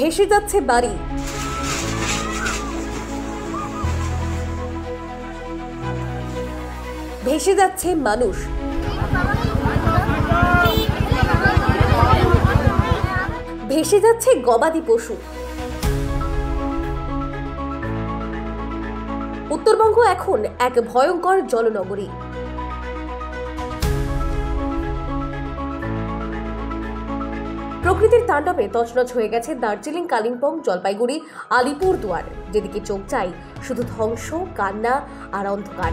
ভেসে যাচ্ছে বাড়ি, ভেসে যাচ্ছে মানুষ, ভেসে যাচ্ছে গবাদি পশু। উত্তরবঙ্গ এখন এক ভয়ঙ্কর জলনগরী। প্রকৃতির তাণ্ডবে তছনছ হয়ে গেছে দার্জিলিং, কালিম্পং, জলপাইগুড়ি, আলিপুরদুয়ার। যেদিকে চোখ যায় শুধু ধ্বংস, কান্না আর অন্ধকার।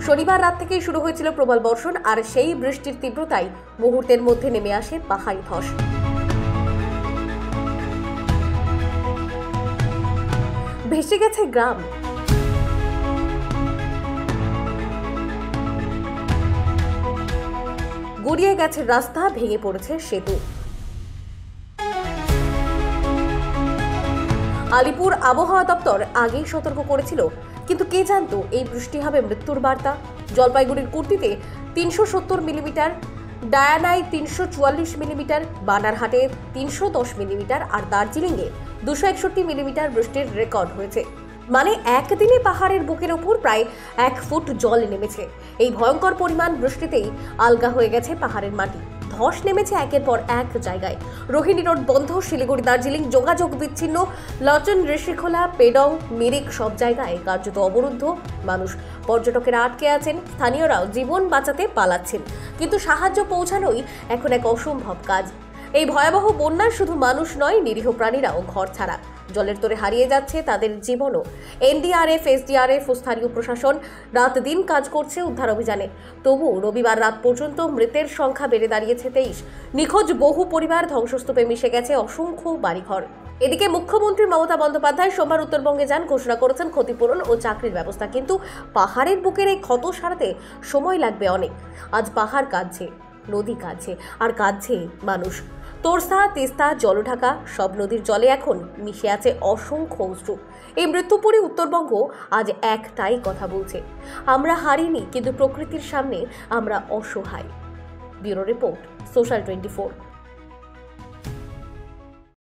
শনিবার রাত থেকেই শুরু হয়েছিল প্রবল বর্ষণ, আর সেই বৃষ্টির তীব্রতায় মুহূর্তের মধ্যে নেমে আসে পাহাড়ি ধস। ভেসে গেছে গ্রাম, গড়িয়ে গেছে রাস্তা, ভেঙে পড়েছে সেতু। আলিপুর আবহাওয়া দপ্তর আগেই সতর্ক করেছিল, কিন্তু কে জানতো এই বৃষ্টি হবে মৃত্যুর বার্তা। জলপাইগুড়ির কুর্তিতে 370 মিলিমিটার, ডায়ানায় 344 মিলিমিটার, বানারহাটে 310 মিলিমিটার আর দার্জিলিংয়ে 261 মিলিমিটার বৃষ্টির রেকর্ড হয়েছে। মানে একদিনে পাহাড়ের বুকের ওপর প্রায় 1 ফুট জল নেমেছে। এই ভয়ঙ্কর পরিমাণ বৃষ্টিতেই আলগা হয়ে গেছে পাহাড়ের মাটি। ধস নেমেছে একের পর এক জায়গায়। রোহিণী রোড বন্ধ, শিলিগুড়ি দার্জিলিং যোগাযোগ বিচ্ছিন্ন, লচন, ঋষিখোলা, পেডং, মিরিক সব জায়গায় কার্যত অবরুদ্ধ। মানুষ, পর্যটকেরা আটকে আছেন, স্থানীয়রাও জীবন বাঁচাতে পালাচ্ছেন, কিন্তু সাহায্য পৌঁছানোই এখন এক অসম্ভব কাজ। এই ভয়াবহ বন্যায় শুধু মানুষ নয়, নিরীহ প্রাণীরাও ঘর ছাড়া। জলের তোরে হারিয়ে যাচ্ছে তাদের জীবনও। এনডিআরএফ, এসডিআরএফ ও স্থানীয় প্রশাসন রাত দিন কাজ করছে উদ্ধার অভিযানে। তবু রবিবার রাত পর্যন্ত মৃতের সংখ্যা বেড়ে দাঁড়িয়েছে 23। নিখোঁজ বহু পরিবার, ধ্বংসস্তূপে মিশে গেছে অসংখ্য বাড়িঘর। এদিকে মুখ্যমন্ত্রী মমতা বন্দ্যোপাধ্যায় সোমবার উত্তরবঙ্গে যান, ঘোষণা করেছেন ক্ষতিপূরণ ও চাকরির ব্যবস্থা। কিন্তু পাহাড়ের বুকের এই ক্ষত সারাতে সময় লাগবে অনেক। আজ পাহাড় কাঁদছে, নদী কাঁদছে, আর কাঁদছে মানুষ। তোরসা, তিস্তা, জলঢাকা সব নদীর জলে এখন মিশে আছে অসংখ্য অশ্রু। এই মৃত্যুপুরী উত্তরবঙ্গ আজ একটাই কথা বলছে, আমরা হারিনি, কিন্তু প্রকৃতির সামনে আমরা অসহায়। Bureau report, social 24।